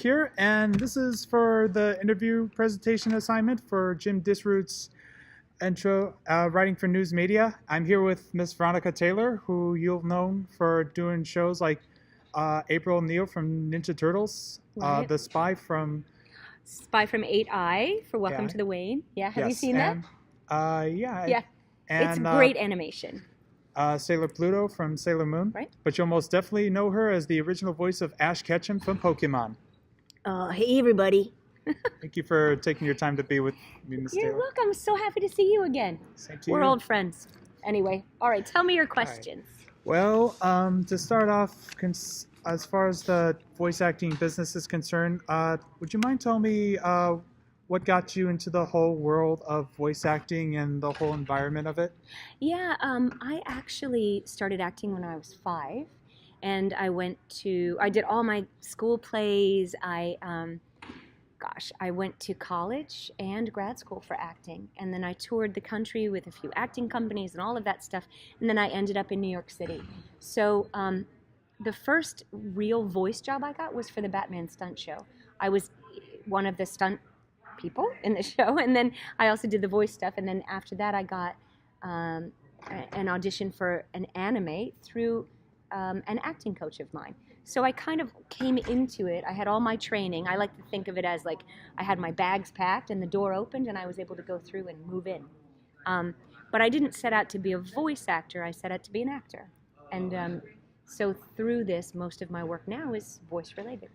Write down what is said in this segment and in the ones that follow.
here, and this is for the interview presentation assignment for Jim Disroot's intro, writing for news media. I'm here with Miss Veronica Taylor, who you'll know for doing shows like April O'Neil from Ninja Turtles, Right. the Spy from 8i for Welcome Yeah. to the Wayne. Yeah, have you yes, seen that? and yeah, Yeah, and it's great animation. Sailor Pluto from Sailor Moon. Right. But you'll most definitely know her as the original voice of Ash Ketchum from Pokemon. Hey everybody. Thank you for taking your time to be with me, Miss You're Taylor. welcome. I'm so happy to see you again. Same to We're you. old friends. Anyway, all right, tell me your questions. Well, to start off, as far as the voice acting business is concerned, would you mind telling me what got you into the whole world of voice acting and the whole environment of it? Yeah, I actually started acting when I was 5, and I did all my school plays. I went to college and grad school for acting, and then I toured the country with a few acting companies and all of that stuff, and then I ended up in New York City. So the first real voice job I got was for the Batman stunt show. I was one of the stunt people in the show, and then I also did the voice stuff, and then after that I got an audition for an anime through an acting coach of mine. So I kind of came into it. I had all my training. I like to think of it as like I had my bags packed and the door opened and I was able to go through and move in. But I didn't set out to be a voice actor. I set out to be an actor. And so through this, most of my work now is voice related.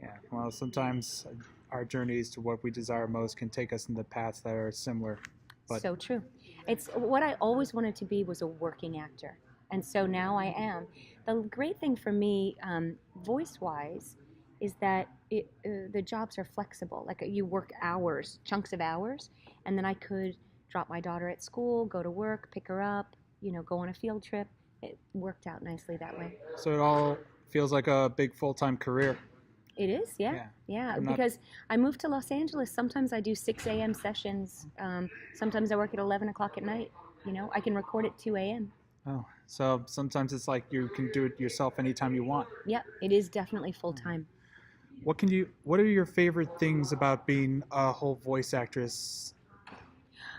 Yeah, well, sometimes our journeys to what we desire most can take us into paths that are similar. But So true. It's what I always wanted to be was a working actor. And so now I am. The great thing for me, voice-wise, is that the jobs are flexible. Like you work hours, chunks of hours, and then I could drop my daughter at school, go to work, pick her up, go on a field trip. It worked out nicely that way. so it all feels like a big full-time career. It is, yeah. I'm not- Because I moved to Los Angeles. Sometimes I do 6 a.m. sessions. Sometimes I work at 11 o'clock at night. I can record at 2 a.m. Oh, so sometimes it's like you can do it yourself anytime you want. Yep, it is definitely full-time. What are your favorite things about being a whole voice actress?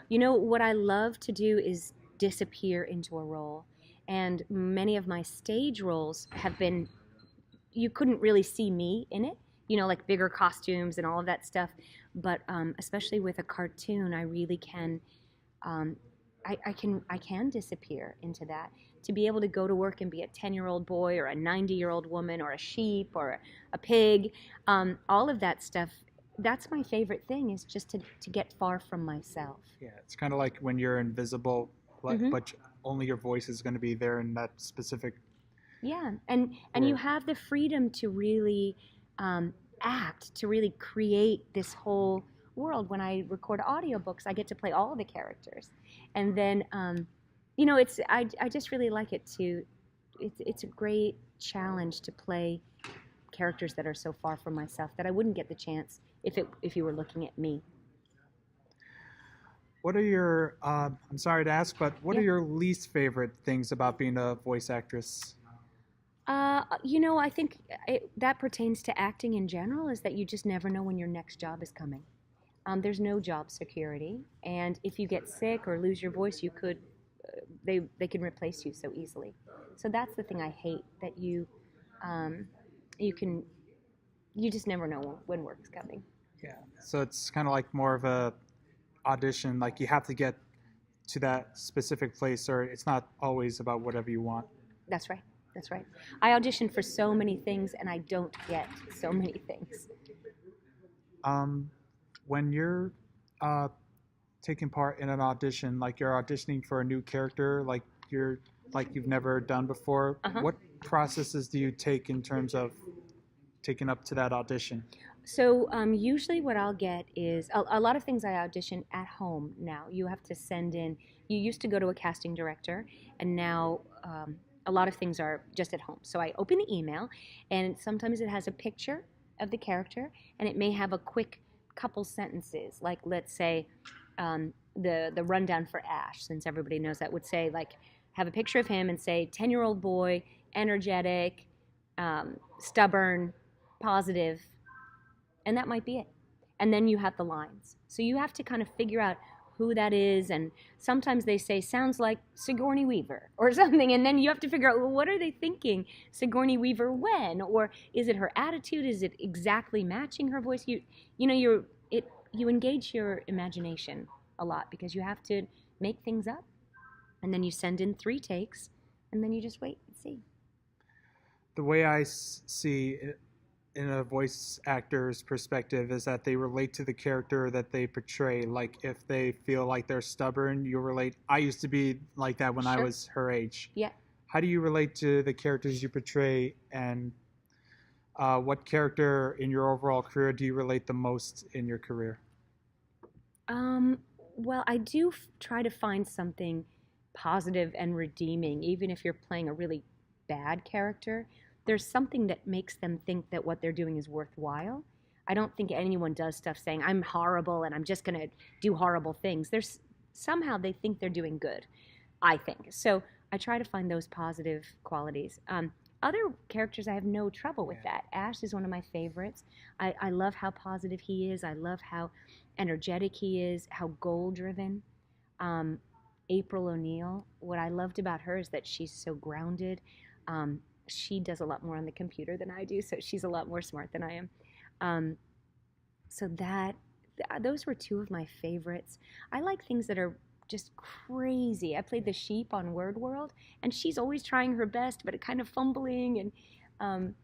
What I love to do is disappear into a role. And many of my stage roles have been, you couldn't really see me in it, like bigger costumes and all of that stuff. But especially with a cartoon, I really can, I can disappear into that. To be able to go to work and be a 10-year-old boy or a 90-year-old woman or a sheep or a pig, all of that stuff, that's my favorite thing, is just to get far from myself. Yeah, it's kind of like when you're invisible, Mhm. but only your voice is going to be there in that specific. Yeah, and you have the freedom to really act, to really create this whole world. When I record audiobooks, I get to play all the characters, and then it's I just really like it to. It's a great challenge to play characters that are so far from myself that I wouldn't get the chance if you were looking at me. What are your? I'm sorry to ask, but what are Yeah. your least favorite things about being a voice actress? I think that pertains to acting in general, is that you just never know when your next job is coming. There's no job security, and if you get sick or lose your voice, you could they can replace you so easily. So that's the thing I hate, that you just never know when work's coming. Yeah, so it's kind of like more of a audition. Like you have to get to that specific place, or it's not always about whatever you want. That's right. That's right. I audition for so many things, and I don't get so many things. When you're taking part in an audition, like you're auditioning for a new character, like you've never done before, Uh-huh. what processes do you take in terms of taking up to that audition? So usually what I'll get is a lot of things I audition at home now. You have to send in, you used to go to a casting director, and now a lot of things are just at home. So I open the email, and sometimes it has a picture of the character, and it may have a quick couple sentences, like let's say the rundown for Ash, since everybody knows that, would say like, have a picture of him and say 10-year-old boy, energetic, stubborn, positive, and that might be it. And then you have the lines. So you have to kind of figure out who that is, and sometimes they say sounds like Sigourney Weaver or something, and then you have to figure out, well, what are they thinking Sigourney Weaver when, or is it her attitude, is it exactly matching her voice? You engage your imagination a lot because you have to make things up, and then you send in 3 takes, and then you just wait and see. The way I see it in a voice actor's perspective is that they relate to the character that they portray. Like if they feel like they're stubborn, you relate. I used to be like that when I Sure. was her age. Yeah. How do you relate to the characters you portray, and what character in your overall career do you relate the most in your career? Well, I do try to find something positive and redeeming, even if you're playing a really bad character. There's something that makes them think that what they're doing is worthwhile. I don't think anyone does stuff saying, I'm horrible and I'm just going to do horrible things. There's somehow they think they're doing good, I think. So I try to find those positive qualities. Other characters, I have no trouble with that. Ash is one of my favorites. I love how positive he is. I love how energetic he is, how goal-driven. April O'Neil, what I loved about her is that she's so grounded. She does a lot more on the computer than I do, so she's a lot more smart than I am. So those were 2 of my favorites. I like things that are just crazy. I played the sheep on Word World, and she's always trying her best, but kind of fumbling. And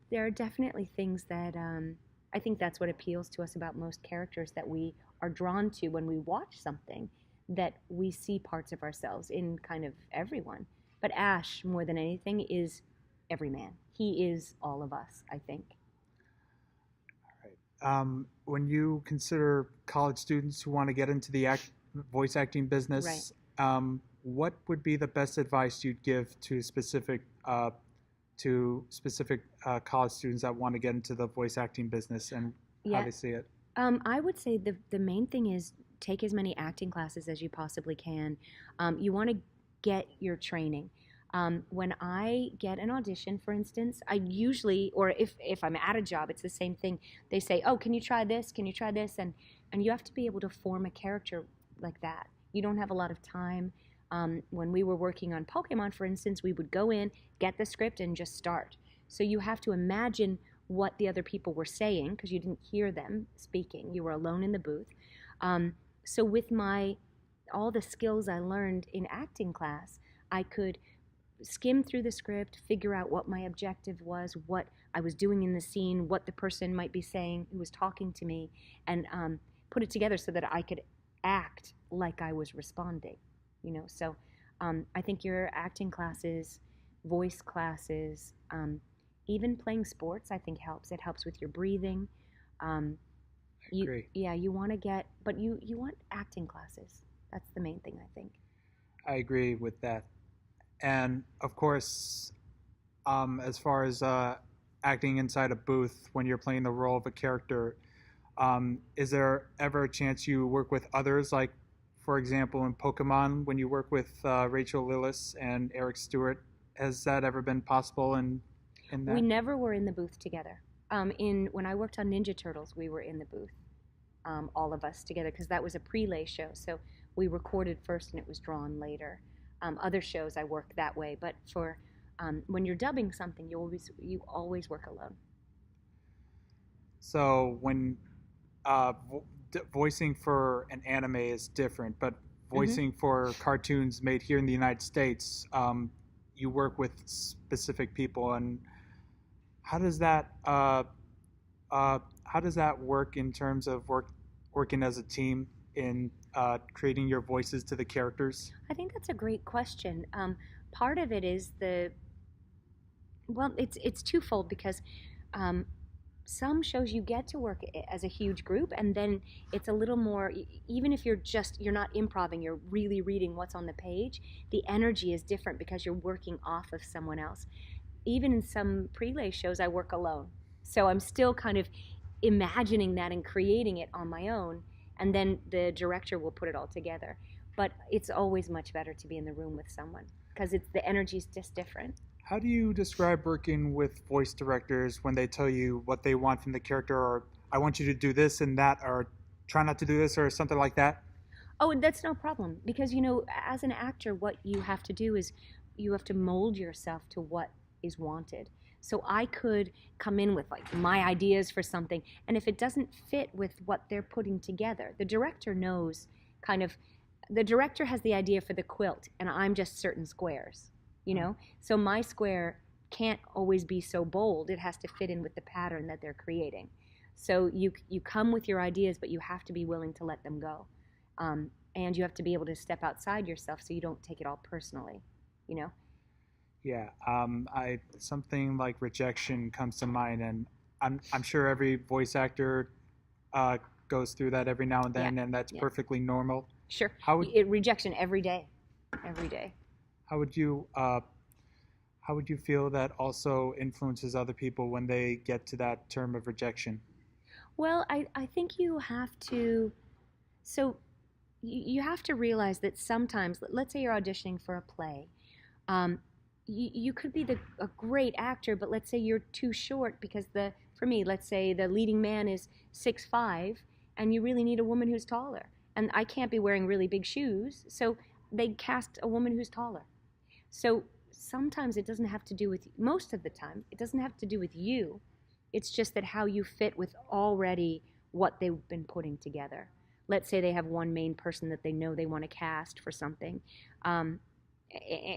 there are definitely things that I think that's what appeals to us about most characters that we are drawn to when we watch something, that we see parts of ourselves in kind of everyone. But Ash, more than anything, is every man. He is all of us, I think. All right. When you consider college students who want to get into the voice acting business, right, what would be the best advice you'd give to specific college students that want to get into the voice acting business and how they see it? I would say the main thing is take as many acting classes as you possibly can. You want to get your training. When I get an audition, for instance, I usually, or if I'm at a job, it's the same thing. They say, oh, can you try this? Can you try this? And you have to be able to form a character like that. You don't have a lot of time. When we were working on Pokemon, for instance, we would go in, get the script, and just start. So you have to imagine what the other people were saying because you didn't hear them speaking. You were alone in the booth. So with all the skills I learned in acting class, I could skim through the script, figure out what my objective was, what I was doing in the scene, what the person might be saying who was talking to me, and put it together so that I could act like I was responding. So I think your acting classes, voice classes, even playing sports, I think helps. It helps with your breathing. I agree. You want to get, but you want acting classes. That's the main thing, I think. I agree with that. And of course, as far as acting inside a booth when you're playing the role of a character, is there ever a chance you work with others? Like, for example, in Pokemon, when you work with Rachel Lillis and Eric Stewart, has that ever been possible in that? We never were in the booth together. When I worked on Ninja Turtles, we were in the booth, all of us together, because that was a prelay show. So we recorded first and it was drawn later. Other shows I worked that way, but for when you're dubbing something, you always work alone. So when voicing for an anime is different, but voicing for cartoons made here in the United States, you work with specific people, and how does that work in terms of working as a team in creating your voices to the characters? I think that's a great question. Part of it is it's twofold because some shows you get to work as a huge group, and then it's a little more, even if you're not improvising, you're really reading what's on the page, the energy is different because you're working off of someone else. Even in some prelay shows, I work alone. So I'm still kind of imagining that and creating it on my own, and then the director will put it all together. But it's always much better to be in the room with someone because the energy's just different. How do you describe working with voice directors when they tell you what they want from the character, or I want you to do this and that, or try not to do this, or something like that? Oh, and that's no problem because as an actor, what you have to do is you have to mold yourself to what is wanted. So I could come in with like my ideas for something, and if it doesn't fit with what they're putting together, the director knows kind of the director has the idea for the quilt, and I'm just certain squares, you know? So my square can't always be so bold. It has to fit in with the pattern that they're creating. So you come with your ideas, but you have to be willing to let them go. And you have to be able to step outside yourself so you don't take it all personally, you know? Yeah, I something like rejection comes to mind, and I'm sure every voice actor uh, goes through that every now and Yeah, then, and that's yeah, perfectly normal. sure. How would Rejection every day, every day. how would you how would you feel that also influences other people when they get to that term of rejection? Well, I think you have to, so you have to realize that sometimes, let's say you're auditioning for a play. Um, you could be a great actor, but let's say you're too short because for me, let's say the leading man is 6'5", and you really need a woman who's taller. And I can't be wearing really big shoes, so they cast a woman who's taller. So sometimes it doesn't have to do with, most of the time, it doesn't have to do with you. It's just that how you fit with already what they've been putting together. Let's say they have one main person that they know they want to cast for something. Um,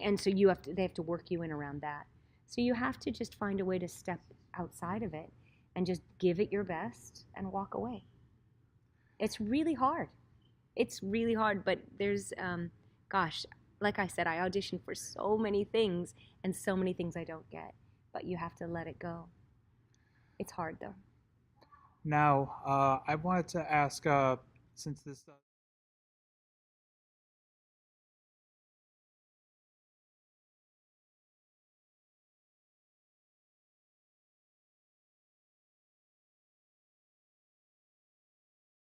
and so they have to work you in around that. So you have to just find a way to step outside of it and just give it your best and walk away. It's really hard. It's really hard, but gosh, like I said, I audition for so many things and so many things I don't get, but you have to let it go. It's hard though. Now, I wanted to ask, since this